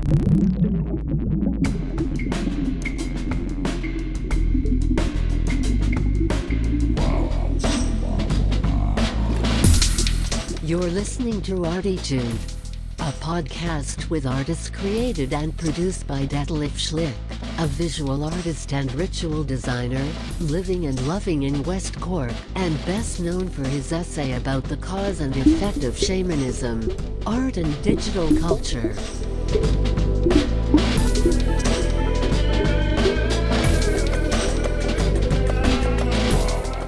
You're listening to ArTEEtude, a podcast with artists created and produced by Detlef Schlich, a visual artist and ritual designer, living and loving in West Cork, and best known for his essay about the cause and effect of shamanism, art and digital culture.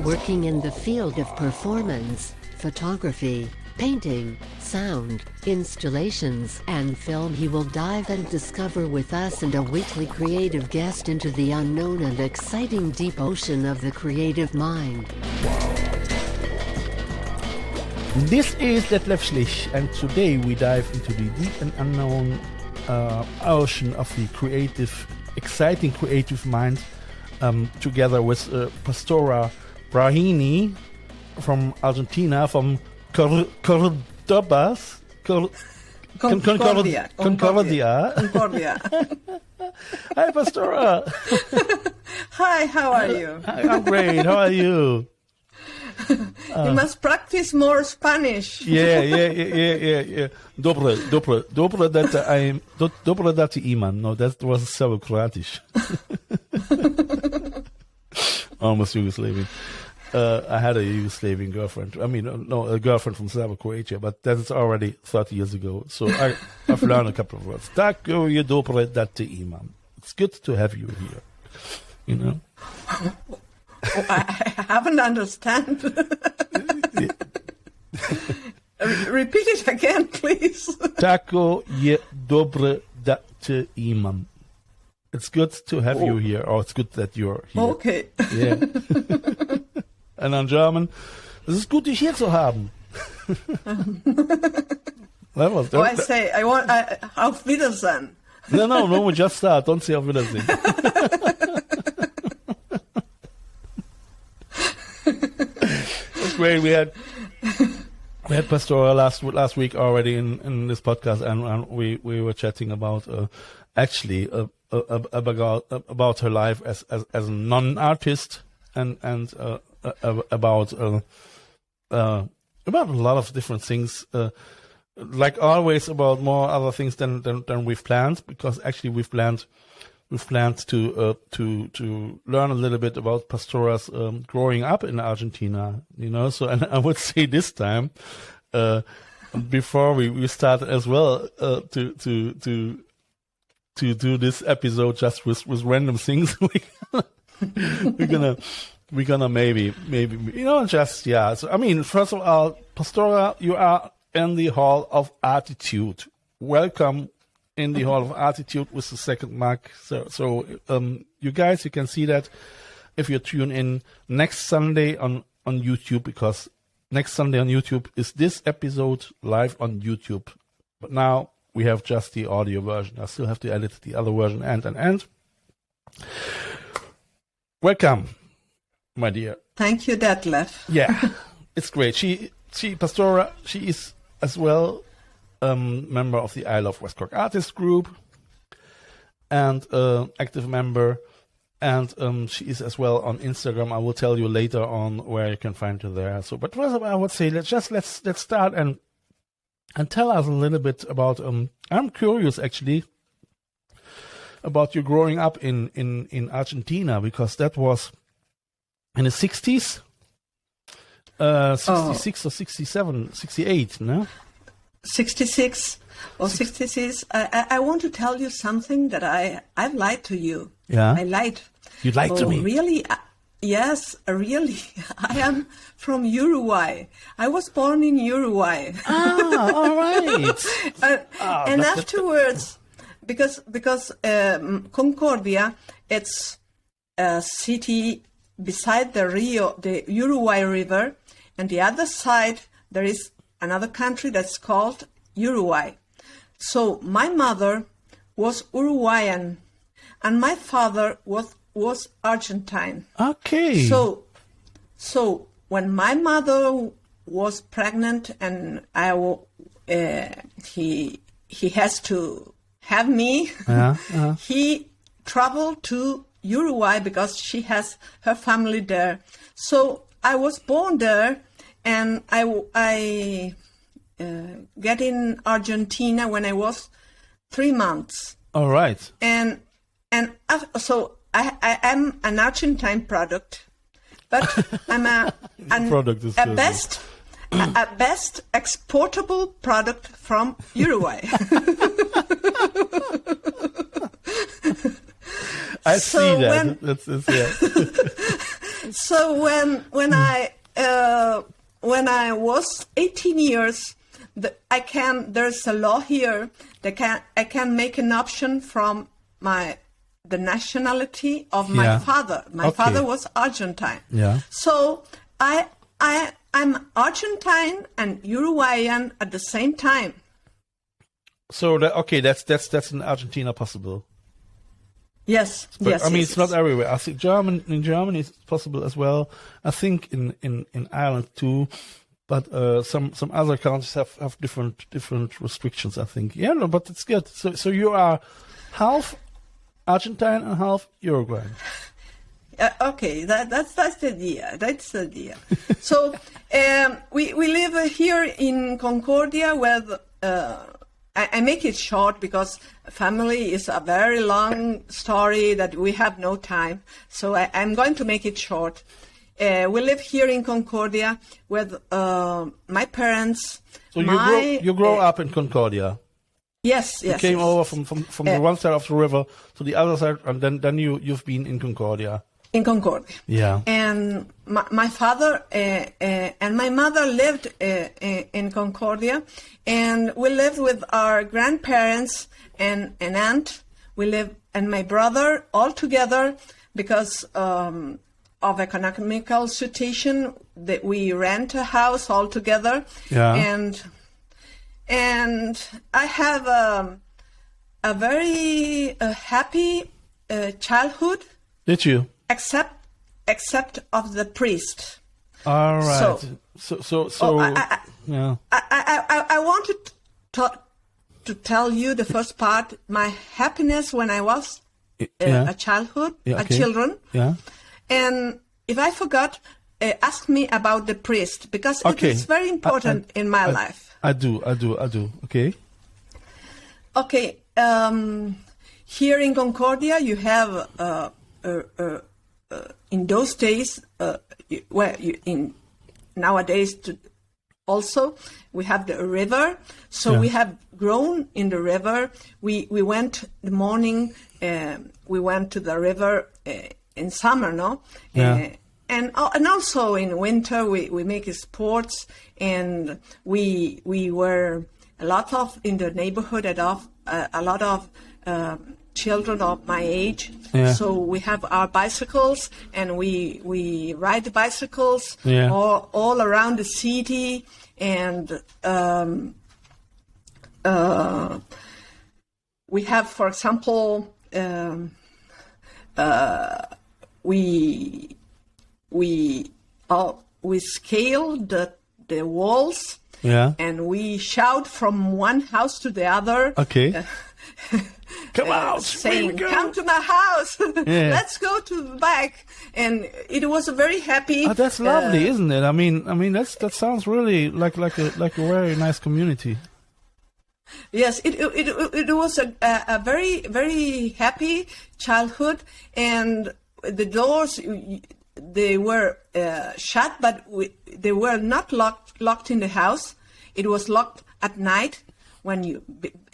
Working in the field of performance, photography, painting, sound, installations, and film, he will dive and discover with us and a weekly creative guest into the unknown and exciting deep ocean of the creative mind. This is Detlef Schlich, and today we dive into the deep and unknown ocean of the creative, exciting creative mind, together with Pastora Braghini from Argentina, from Concordia. Hi, Pastora. Hi, how are you? I'm great. How are you? You must practice more Spanish. Yeah. Dobre dati iman. No, that was Serbocratisch. Almost Yugoslavian. I had a Yugoslavian girlfriend. I mean, no, a girlfriend from Serbia, but that's already 30 years ago. So I've learned a couple of words. Tako je dobre da te imam. It's good to have you here. You know? Oh, I haven't understand. Repeat it again, please. Tako je dobre da te imam. It's good to have you here, or it's good that you're here. Okay. Yeah. And on German, es ist gut, dich hier zu haben. I say, auf Wiedersehen. No, we just start. Don't say auf Wiedersehen. It's great. We had Pastora last week already in this podcast, and we were chatting about about her life as a non-artist and about a lot of different things, like always about more other things than we've planned, because actually we've planned to learn a little bit about Pastora's growing up in Argentina, you know. So, and I would say this time, before we start as well, to do this episode just with random things, we're gonna maybe, you know, just, yeah. So, I mean, first of all, Pastora, you are in the Hall of ArTEEtude. Welcome in the Hall of ArTEEtude with the second mark. So, you guys, you can see that if you tune in next Sunday on YouTube, because next Sunday on YouTube is this episode live on YouTube. But now we have just the audio version. I still have to edit the other version and. Welcome, my dear. Thank you, Detlef. Yeah, it's great. Pastora, she is as well member of the Love West Cork Artists group, and active member, and she is as well on Instagram. I will tell you later on where you can find her there. So, but first I would say let's start and tell us a little bit about. I'm curious actually about you growing up in Argentina, because that was in the 60s, 66 or 67, 68, no? 66 or 66. I want to tell you something that I've lied to you. Yeah? I lied. You lied to me? Really? Yes, really. I am from Uruguay. I was born in Uruguay. Ah, all right. And afterwards, because Concordia, it's a city beside the Uruguay River, and the other side there is another country that's called Uruguay. So my mother was Uruguayan, and my father was Argentine. Okay. So when my mother was pregnant, and he has to have me, Yeah. he traveled to Uruguay because she has her family there. So I was born there, and I get in Argentina when I was 3 months. All right. And so I am an Argentine product, but I'm a best exportable product from Uruguay. I see that. Yeah. So when I was 18 years, there's a law here that I can make an option from the nationality of my father. My father was Argentine. Yeah. So I'm Argentine and Uruguayan at the same time. So that's in Argentina possible. Yes. But, yes. I mean, yes, it's not everywhere. I think in Germany it's possible as well. I think in Ireland too. But some other countries have different restrictions, I think. Yeah, no, but it's good. So you are half Argentine and half Uruguayan. Okay, that's the idea. That's the idea. So we live here in Concordia, where I make it short because family is a very long story that we have no time. So I'm going to make it short. We live here in Concordia with my parents. So you grow up in Concordia. Yes. You came over from the one side of the river to the other side, and then you've been in Concordia. In Concordia. Yeah. And my father and my mother lived in Concordia, and we lived with our grandparents and an aunt. We lived, and my brother, all together because of economical situation, that we rent a house all together. Yeah. And I have a very happy childhood. Did you? Except of the priest. All right. So yeah. I wanted to tell you the first part, my happiness when I was a children. Yeah. And if I forgot, ask me about the priest, because it is very important in my life. I do. Okay. Okay. Here in Concordia, you have in those days, nowadays also, we have the river. So we have grown in the river. We went the morning. We went to the river in summer, no? Yeah. And also in winter we make sports, and we were a lot of in the neighborhood a lot of children of my age. Yeah. So we have our bicycles, and we ride the bicycles all around the city, and we have, for example, we scaled the walls, and we shout from one house to the other. Okay. Come out, saying, "Come to my house, let's go to the back." And it was a very happy. Oh, that's lovely, isn't it? I mean, that sounds really like a very nice community. Yes, it was a very, very happy childhood, and the doors, they were shut, but they were not locked in the house. It was locked at night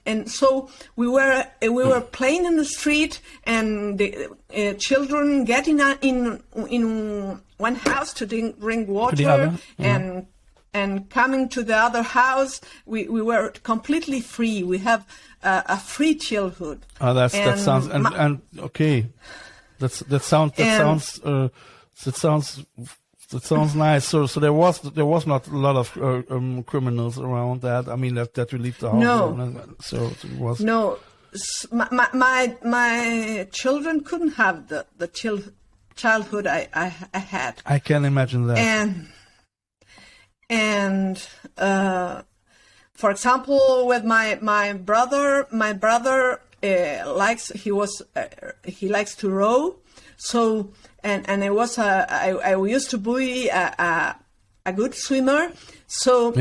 and so we were playing in the street, and the children getting in one house to drink water, and coming to the other house. We were completely free. We have a free childhood. Oh, that sounds okay. That sounds nice. So there was not a lot of criminals around that. I mean that we leave the house. No. So it was no. My children couldn't have the childhood I had. I can imagine that. And for example, with my brother he likes to row. So and I used to be a good swimmer. So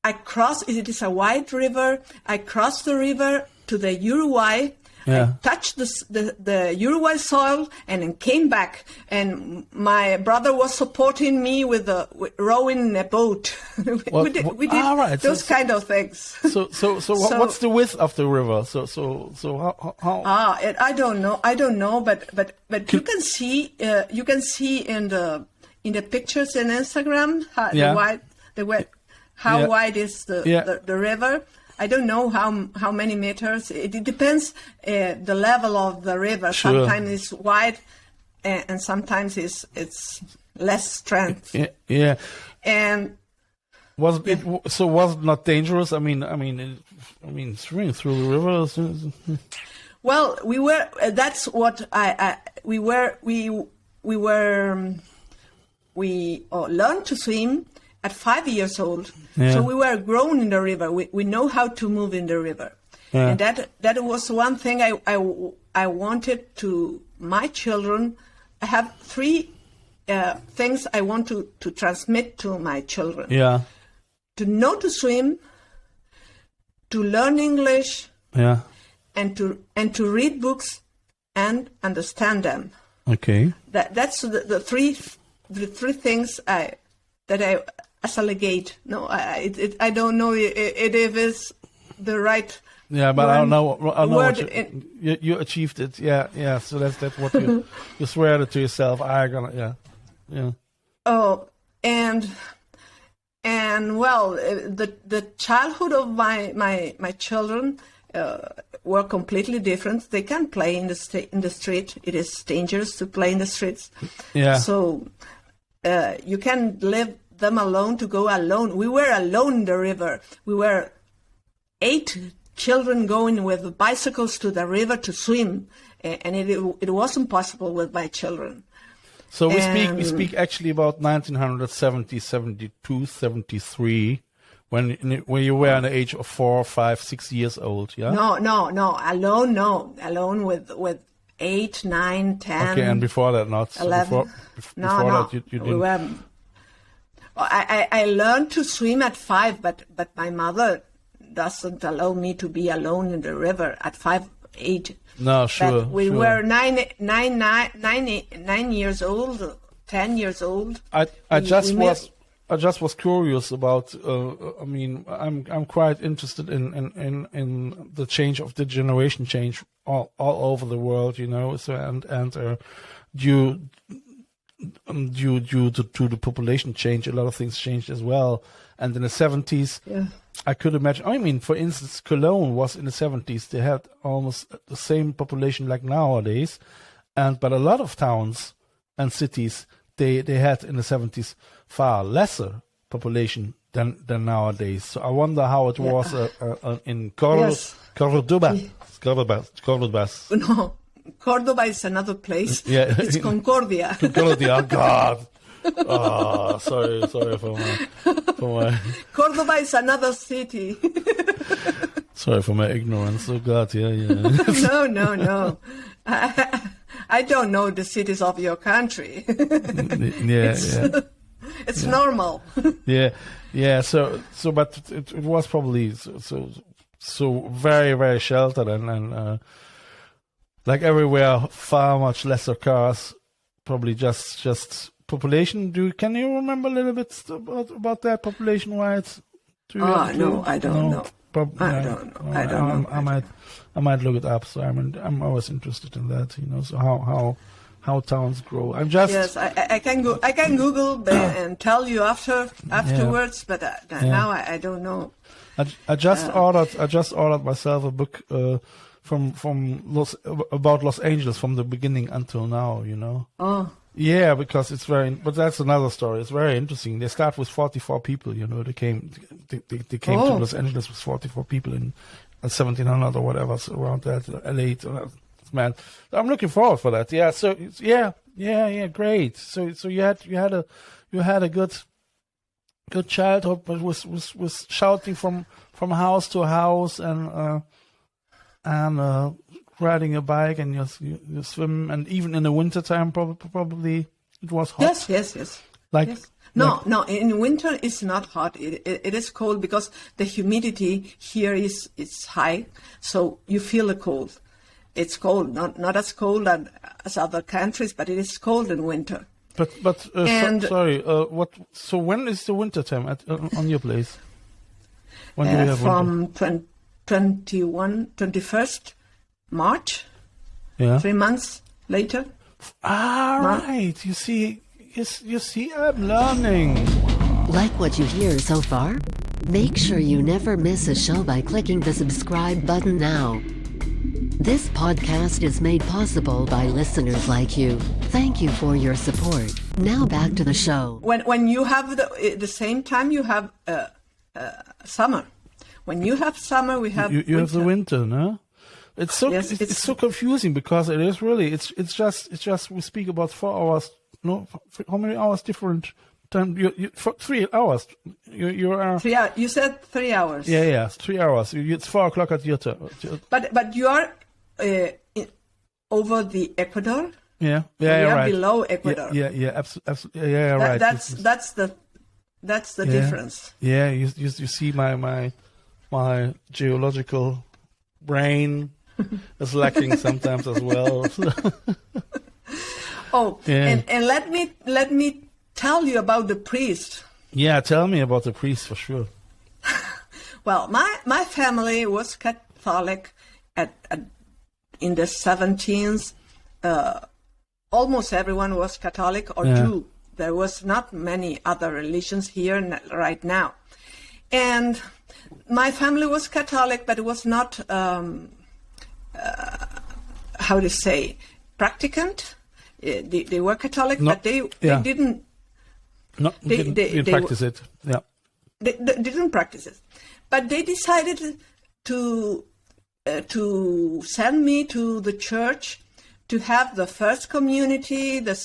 I cross. It is a wide river. I crossed the river to the Uruguay. I touched the Uruguay soil and then came back. And my brother was supporting me with rowing in a boat. we did those kind of things. So what's the width of the river? So how? I don't know. But you can see in the pictures in Instagram how wide is the river. I don't know how many meters. It depends the level of the river. Sure. Sometimes it's wide, and sometimes it's less strength. Yeah. And was it not dangerous? I mean, swimming through the river. Well, we were. That's what we learned to swim at 5 years old. Yeah. So we were grown in the river. We know how to move in the river. Yeah. And that was one thing I wanted to my children. I have 3 things I want to transmit to my children. Yeah. To know to swim, to learn English, and to read books and understand them. Okay. That's the three things that I assimilate. No, I don't know if it is the right. Yeah, but I don't know what you achieved it. Yeah. So that's what you swear it to yourself. Yeah. Oh, and well, the childhood of my children were completely different. They can't play in the street. It is dangerous to play in the streets. Yeah. So you can leave them alone to go alone. We were alone in the river. We were 8 children going with bicycles to the river to swim, and it wasn't possible with my children. So we speak actually about 1970, 72, 73, when you were in the age of 4, 5, 6 years old. Yeah. No, alone with 8, 9, 10. Okay, and before that, not 11. Before that, you didn't. We were, I learned to swim at 5, but my mother doesn't allow me to be alone in the river at 5, 8. No, sure. But we were 9 years old, 10 years old. I just was curious about. I'm quite interested in the change of the generation change all over the world. You know, so and due to the population change, a lot of things changed as well. And in the 70s, I could imagine. I mean, for instance, Cologne was in the 70s. They had almost the same population like nowadays, but a lot of towns and cities they had in the 70s far lesser population than nowadays. So I wonder how it was in Cordoba. No, Cordoba is another place. Yeah, it's Concordia. Concordia, God. Oh, sorry for my. Cordoba is another city. Sorry for my ignorance. Oh God, yeah. No. I don't know the cities of your country. It's normal. Yeah. So, but it was probably so very, very sheltered and like everywhere, far much lesser cars. Probably just population. Can you remember a little bit about that population-wise? No, I don't know. I don't know. I might look it up. So I'm always interested in that. You know, so how towns grow. I can go. I can Google and tell you afterwards. But now I don't know. I just ordered myself a book about Los Angeles from the beginning until now. You know. Oh. Yeah, because but that's another story. It's very interesting. They start with 44 people, you know. They came to Los Angeles with 44 people in 1700 or whatever, so around that, late. Man, I'm looking forward for that. Yeah, so yeah, great. So you had a good good childhood, but was shouting from house to house and riding a bike, and you swim, and even in the wintertime probably it was hot. Yes. Like yes. No, in winter it's not hot. It is cold because the humidity here is high, so you feel the cold. It's cold, not as cold as other countries, but it is cold in winter. But sorry, what? So when is the winter time on your place? When do you have from 21st March? Yeah. 3 months later. Right. You see, I'm learning. Like what you hear so far? Make sure you never miss a show by clicking the subscribe button now. This podcast is made possible by listeners like you. Thank you for your support. Now back to the show. When you have the same time, you have summer. When you have summer, we have you have the winter, no? It's so it's so confusing because it is really it's just we speak about 4 hours. No, how many hours different time? For 3 hours. You are 3 hours. You said 3 hours. Yeah, 3 hours. It's 4 o'clock at your time. But you are over the equator. Yeah, we are right. below equator. Yeah, absolutely. Yeah, right. That's the difference. Yeah, you see my geological brain is lacking sometimes as well. Oh, yeah. And let me tell you about the priest. Yeah, tell me about the priest for sure. Well, my family was Catholic in the 17th. Almost everyone was Catholic or Jew. There was not many other religions here right now. And my family was Catholic, but it was not, how to say, practicant. They were Catholic, but they didn't. No, they didn't practice it. Yeah, they didn't practice it, but they decided to send me to the church to have the first community, the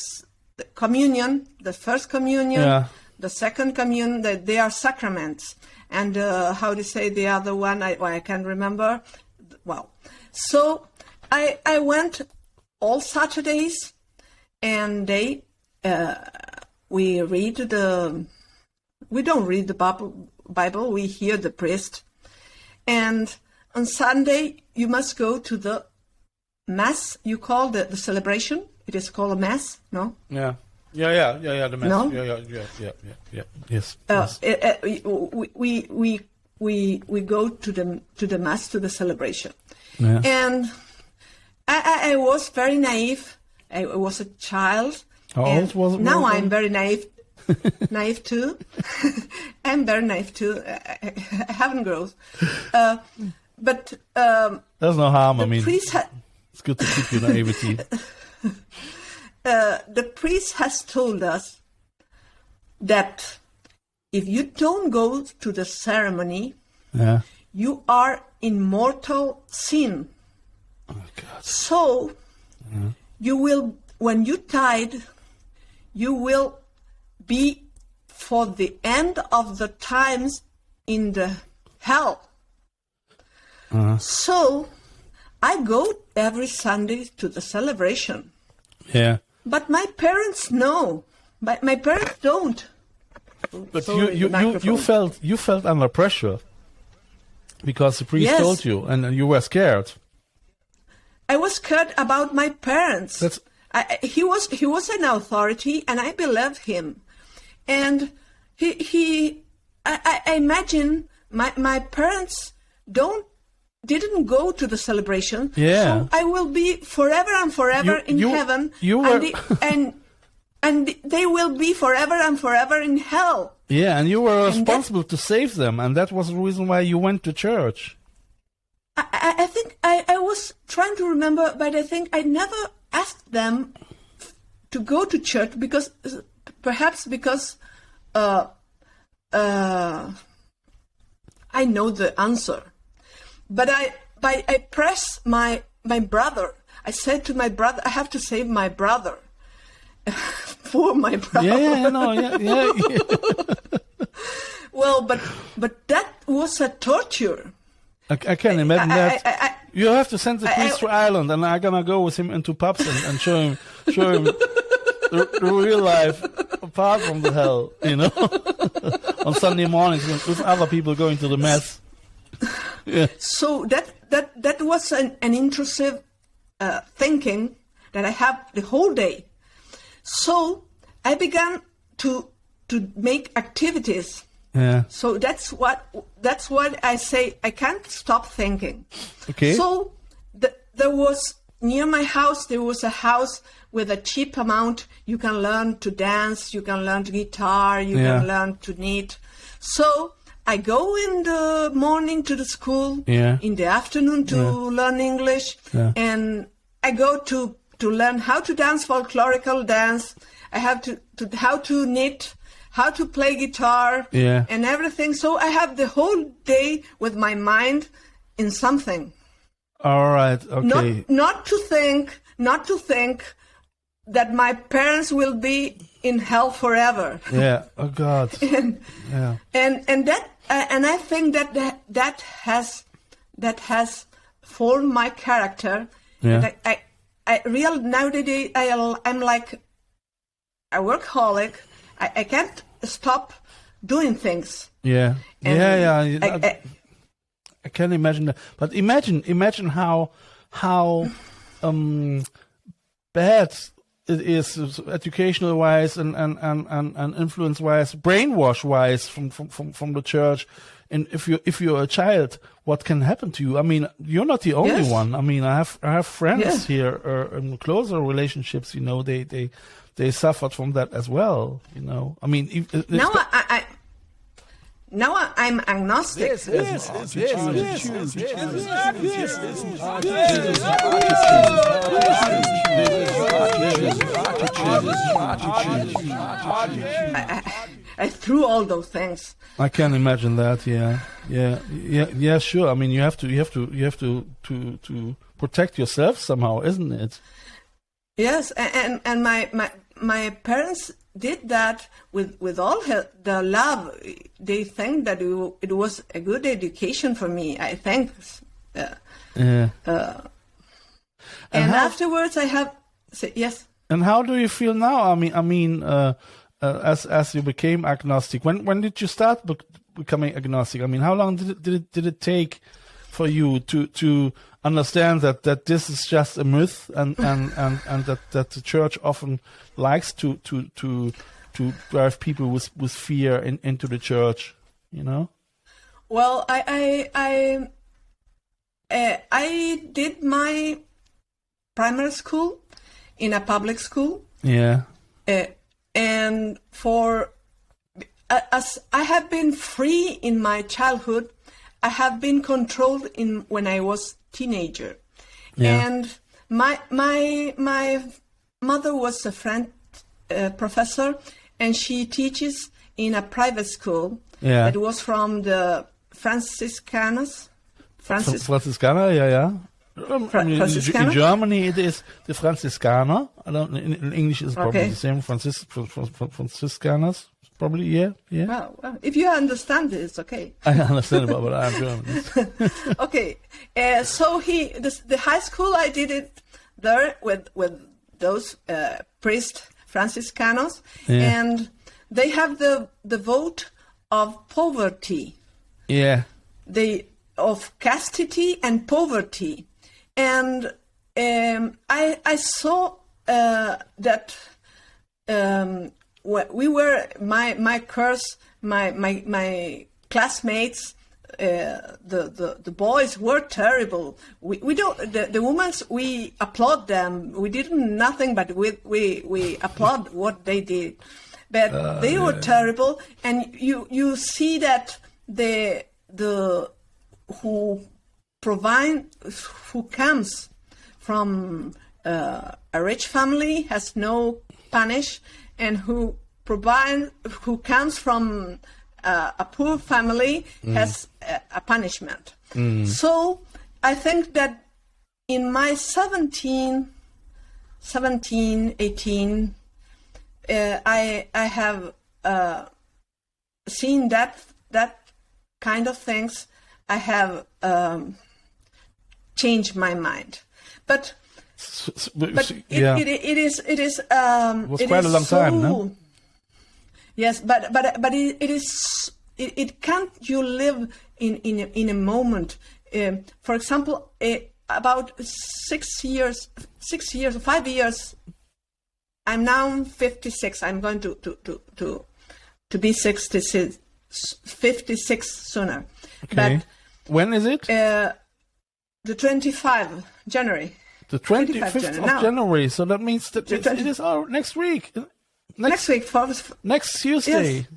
communion, the first communion, the second communion. They are sacraments, and how to say the other one? I can't remember. Well, so I went all Saturdays. And we don't read the Bible, we hear the priest. And on Sunday, you must go to the Mass, you call the celebration. It is called a Mass, no? Yeah, the Mass. No? Yeah, yes. We go to the Mass, to the celebration. Yeah. And I was very naive. I was a child. How old was it? Now I'm very naive. Naive too. I'm very naive too. I haven't grown. But there's no harm. I mean, it's good to keep your naivety. The priest has told us that if you don't go to the ceremony, you are in mortal sin. Oh, God. So you will, when you died, you will be for the end of the times in the hell. So I go every Sunday to the celebration. Yeah. But my parents know. But my parents don't. But you felt under pressure because the priest told you, and you were scared. I was scared about my parents. He was an authority, and I believed him. And I imagine my parents didn't go to the celebration. Yeah. So I will be forever and forever in heaven. And they will be forever and forever in hell. Yeah, and you were responsible to save them, and that was the reason why you went to church. I think I was trying to remember, but I think I never asked them to go to church because I know the answer. But I pressed my brother. I said to my brother, I have to save my brother. For my brother. Yeah. Well, but that was a torture. I can imagine that. You have to send the priest to Ireland, and I'm gonna go with him into pubs and show him the real life apart from the hell, on Sunday mornings with other people going to the mass. Yeah. So that was an intrusive thinking that I have the whole day. So I began to make activities. Yeah. So that's what I say. I can't stop thinking. Okay. So there was near my house. There was a house with a cheap amount. You can learn to dance. You can learn to guitar. You can learn to knit. So I go in the morning to the school. Yeah. In the afternoon to learn English. Yeah. And I go to learn how to dance folklorical dance. I have to how to knit, how to play guitar, and everything. So I have the whole day with my mind in something. All right. Okay. Not to think that my parents will be in hell forever. Yeah. Oh God. and that and I think that has formed my character. Yeah. And I real nowadays I'm like a workaholic. I can't stop doing things. Yeah. And I can imagine that. But imagine how bad it is educational wise and influence wise, brainwash wise from the church. And if you're a child, what can happen to you? I mean, you're not the only one. I mean, I have friends here in closer relationships. They suffered from that as well. I mean, now I'm agnostic. I threw all those things. I can imagine that. Yeah. Sure. I mean, you have to protect yourself somehow, isn't it? Yes, and my parents did that with all the love. They think that it was a good education for me. I think. And afterwards, I have yes. And how do you feel now? I mean, as you became agnostic, when did you start becoming agnostic? I mean, how long did it take for you to understand that this is just a myth and that the church often likes to drive people with fear into the church, Well, I did my primary school in a public school. Yeah. And as I have been free in my childhood, I have been controlled when I was teenager. Yeah. And my mother was a French professor, and she teaches in a private school that was from the Franciscaner, yeah. In Germany, it is the Franziskaner. In English, it's probably the same. Franciscaners, probably. Yeah. Well, if you understand it, it's okay. I understand about, but I'm German. Okay, so the high school I did it there with those priests, Franciscanos, and they have the vote of poverty. Yeah. Of chastity and poverty. And I saw that we were my classmates, the boys were terrible. We don't the women, we applaud them. We did nothing, but we applaud what they did. But they were terrible, and you see that the who comes from a rich family has no punish, and who comes from a poor family has a punishment. So I think that in my 17, 18, I have seen that kind of things, I have changed my mind. But it is was quite a long time, no? Yes, but it can't you live in a moment. For example, about 5 years. I'm now 56. I'm going to be 56 sooner. Okay. But when is it? The 25th January. The 25th of January. So that means that it is next week. Next week, next Tuesday.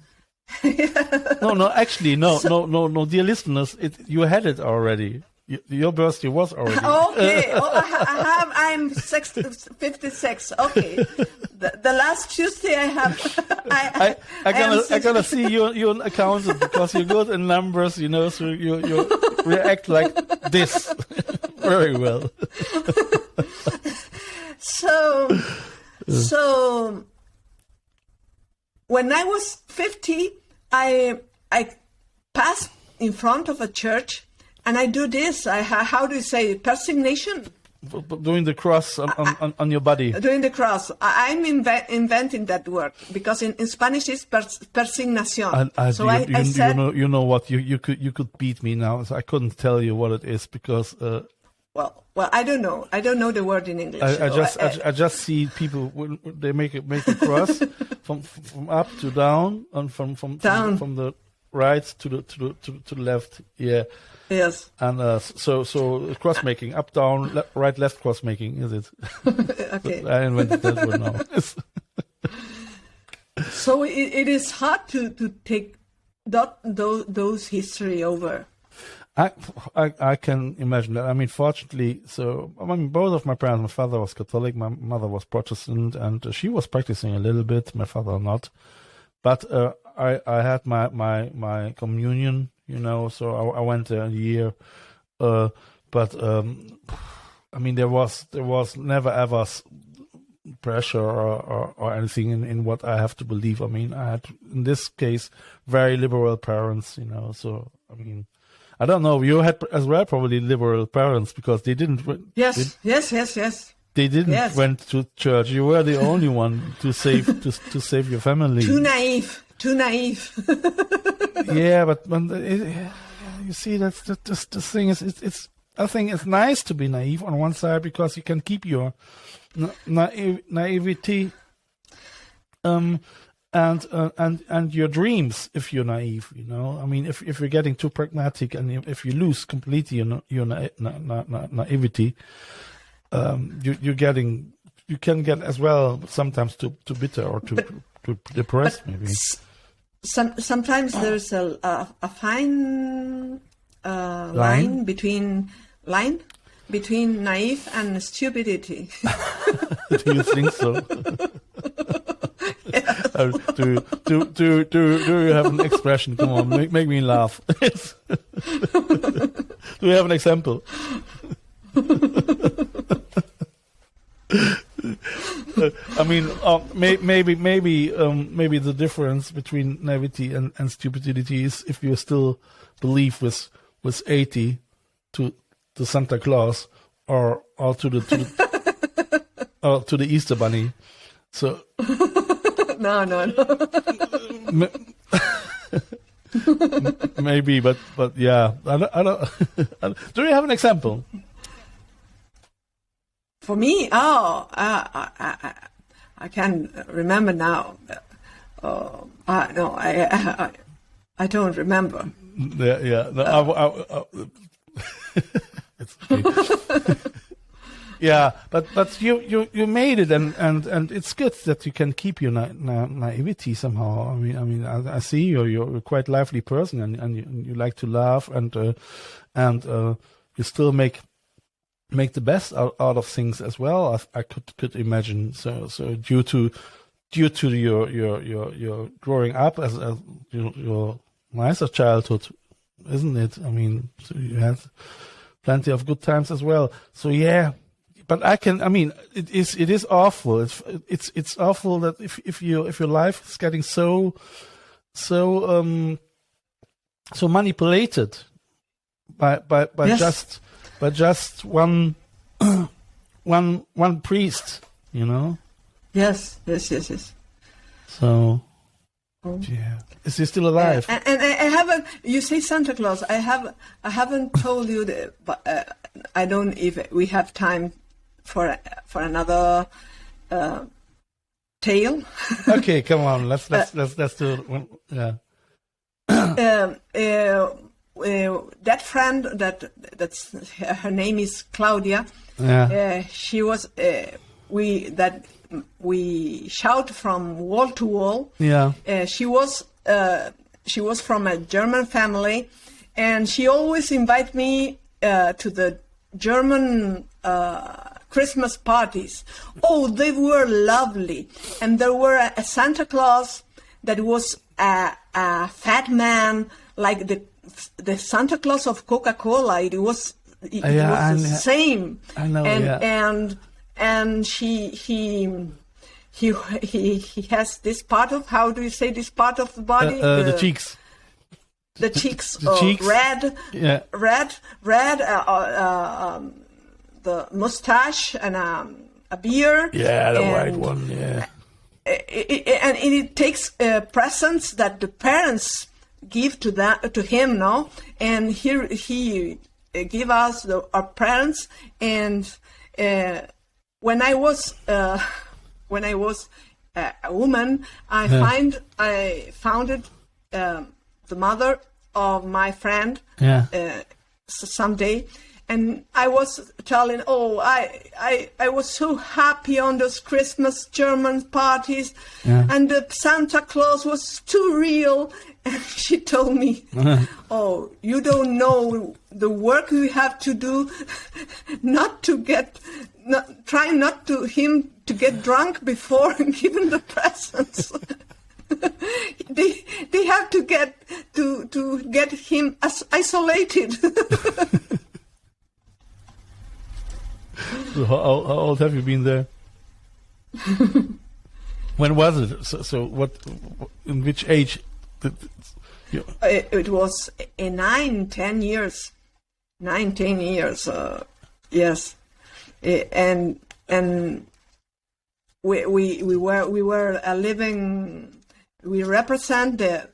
Yes. No, actually, no, dear listeners, you had it already. Your birthday was already. Okay, I'm 56. Okay, the last Tuesday I have. I'm gonna see you're an accountant because you're good in numbers, so you react like this very well. So when I was 50, I passed in front of a church. And I do this. How do you say persignation? Doing the cross on your body. Doing the cross. I'm inventing that word because in Spanish it's persignación. So I said, you know what? You could beat me now. So I couldn't tell you what it is because. Well, I don't know. I don't know the word in English. I just see people when they make a cross from up to down and from the right to the left. Yeah. Yes. And so cross making, up, down, right, left cross making, is it? Okay. I invented that word now. So it is hard to take those history over. I can imagine that. I mean, fortunately, both of my parents, my father was Catholic, my mother was Protestant, and she was practicing a little bit, my father not. But I had my communion, so I went there a year. But I mean, there was never ever pressure or anything in what I have to believe. I mean, I had, in this case, very liberal parents, so, I mean, I don't know, you had as well probably liberal parents because they didn't. Yes. They didn't went to church. You were the only one to save to save your family. Too naive. Yeah, but you see, that's the thing is, it's. I think it's nice to be naive on one side because you can keep your naivety, and your dreams if you're naive. I mean, if you're getting too pragmatic and if you lose completely your naivety, you can get as well sometimes too bitter or too depressed maybe. Sometimes there's a fine line between naive and stupidity. Do you think so? Yes. Do you have an expression? Come on, make me laugh. Do you have an example? I mean, maybe the difference between naivety and stupidity is if you still believe with 80 to Santa Claus or to the Easter Bunny. So no. Maybe, but yeah, I don't. Do you have an example? For me, I can remember now. No, I don't remember. Yeah. No, it's okay. Yeah, but you made it, and it's good that you can keep your naivety somehow. I mean, I see you're a quite lively person, and you like to laugh, and you still make the best out of things as well. I could imagine. So due to your growing up as your nicer childhood, isn't it? I mean, so you had plenty of good times as well. So yeah. But it is awful. It's awful that if your life is getting so so manipulated by Yes. just one one priest, you know. Yes. So yeah, is he still alive? And I haven't. You say Santa Claus. I haven't told you that, but I don't. If we have time for another tale. Okay, come on. Let's do it. Yeah. That friend that's her name is Claudia. Yeah. She was we shout from wall to wall. Yeah. She was from a German family, and she always invite me to the German Christmas parties. Oh, they were lovely, and there were a Santa Claus that was a fat man, like the Santa Claus of Coca-Cola. It was the same. I know. And he has this part of, how do you say this part of the body? The cheeks. The cheeks. The cheeks. Red. Yeah. Red. The mustache and a beard. Yeah, the white one. Yeah. And it takes presents that the parents give to him, no? And here he give us our parents. And when I was a woman, I founded the mother of my friend someday. And I was telling, I was so happy on those Christmas German parties, and the Santa Claus was too real. And she told me, oh, you don't know the work we have to do, try not to him to get drunk before giving the presents. they have to get him isolated. So how old have you been there? When was it? So what? In which age? It was 9-10 years. 9-10 years. Yes, and we were living. We represent the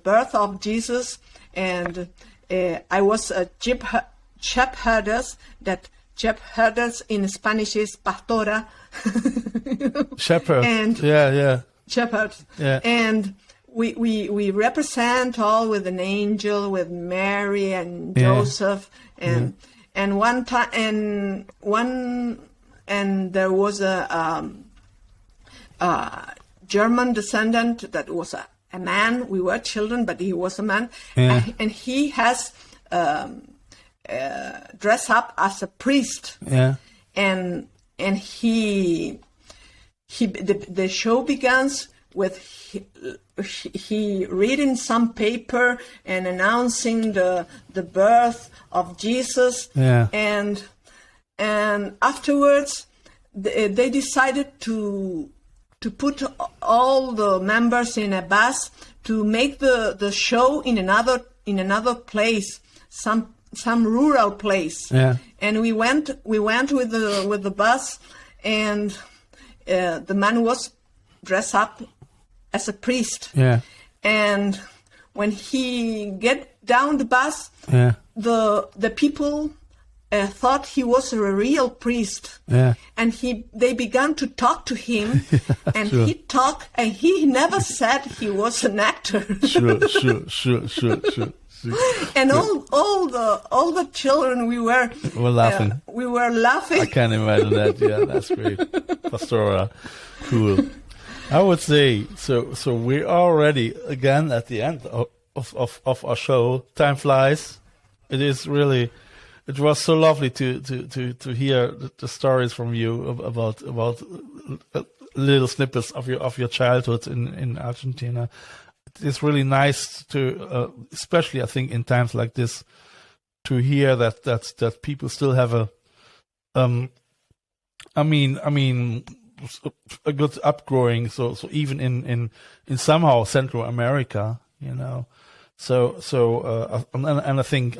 birth of Jesus, and I was a shepherdess. That shepherdess in Spanish is pastora. Shepherd. And shepherd. Yeah. And we represent all with an angel, with Mary and Joseph, and one time and there was a German descendant that was a man. We were children, but he was a man, and he has dressed up as a priest. Yeah. And the show begins with he reading some paper and announcing the birth of Jesus. Yeah. And afterwards they decided to put all the members in a bus to make the show in another place, some rural place. Yeah. And we went with the bus, and the man was dressed up as a priest. Yeah. And when he get down the bus, the people thought he was a real priest. Yeah. And they began to talk to him, and Sure. he talked, and he never said he was an actor. Sure. And all the children, we were laughing. We were laughing. I can't imagine that. Yeah, that's great. Pastora, cool. I would say so. We're already again at the end of our show. Time flies. It is really. It was so lovely to hear the stories from you about little snippets of your childhood in Argentina. It's really nice to, especially I think in times like this, to hear that people still have a good upgrowing. So even in somehow Central America, And I think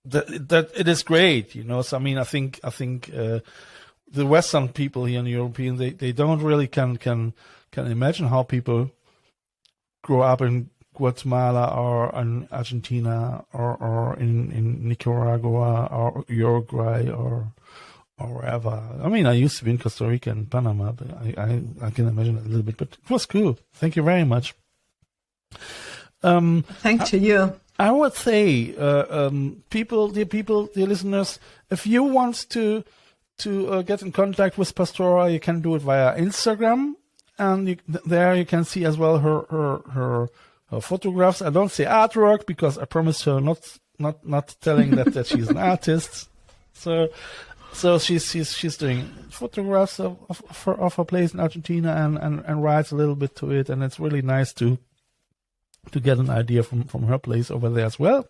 that it is great, So I mean, I think the Western people here in European, they don't really can imagine how people grow up in Guatemala or in Argentina or in Nicaragua or Uruguay or wherever. I mean, I used to be in Costa Rica and Panama, but I can imagine it a little bit. But it was cool. Thank you very much. Thanks to you. I would say, dear listeners, if you want to get in contact with Pastora, you can do it via Instagram, and there you can see as well her photographs. I don't say artwork because I promised her not telling that she's an artist. So she's doing photographs of her place in Argentina and writes a little bit to it, and it's really nice to get an idea from her place over there as well.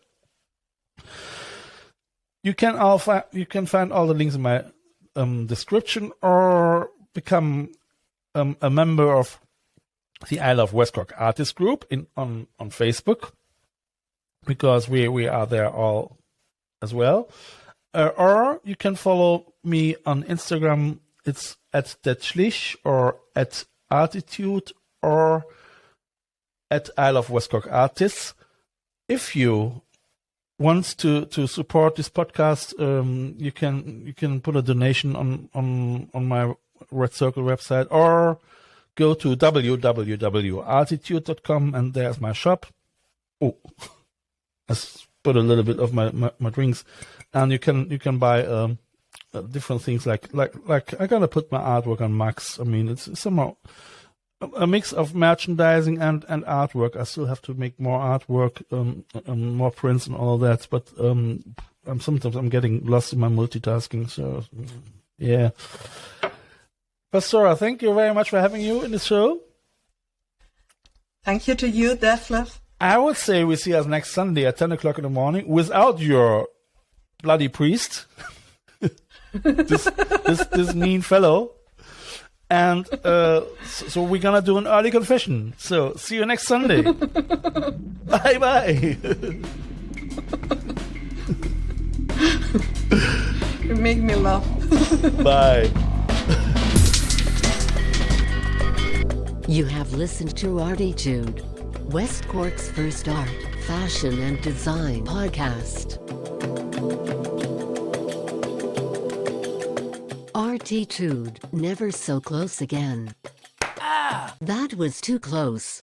You can find all the links in my description, or become a member of the I Love West Cork Artists group on Facebook, because we are there all as well. Or you can follow me on Instagram. It's at Detlef Schlich or at ArTEEtude or at I Love West Cork Artists. If you want to support this podcast, you can put a donation on my Red Circle website, or go to www.arteetude.com, and there's my shop. Oh, let's put a little bit of my drinks, and you can buy different things like I'm gonna put my artwork on Max. I mean, it's somehow a mix of merchandising and artwork. I still have to make more artwork, more prints and all that, but sometimes I'm getting lost in my multitasking. So yeah. Pastora, thank you very much for having you in the show. Thank you to you, Detlef. I would say we see us next Sunday at 10 o'clock in the morning without your bloody priest, this mean fellow. And so we're going to do an early confession. So see you next Sunday. Bye-bye. You make me laugh. Bye. You have listened to ArTEEtude, West Cork's first art, fashion and design podcast. ArTEEtude, never so close again. That was too close.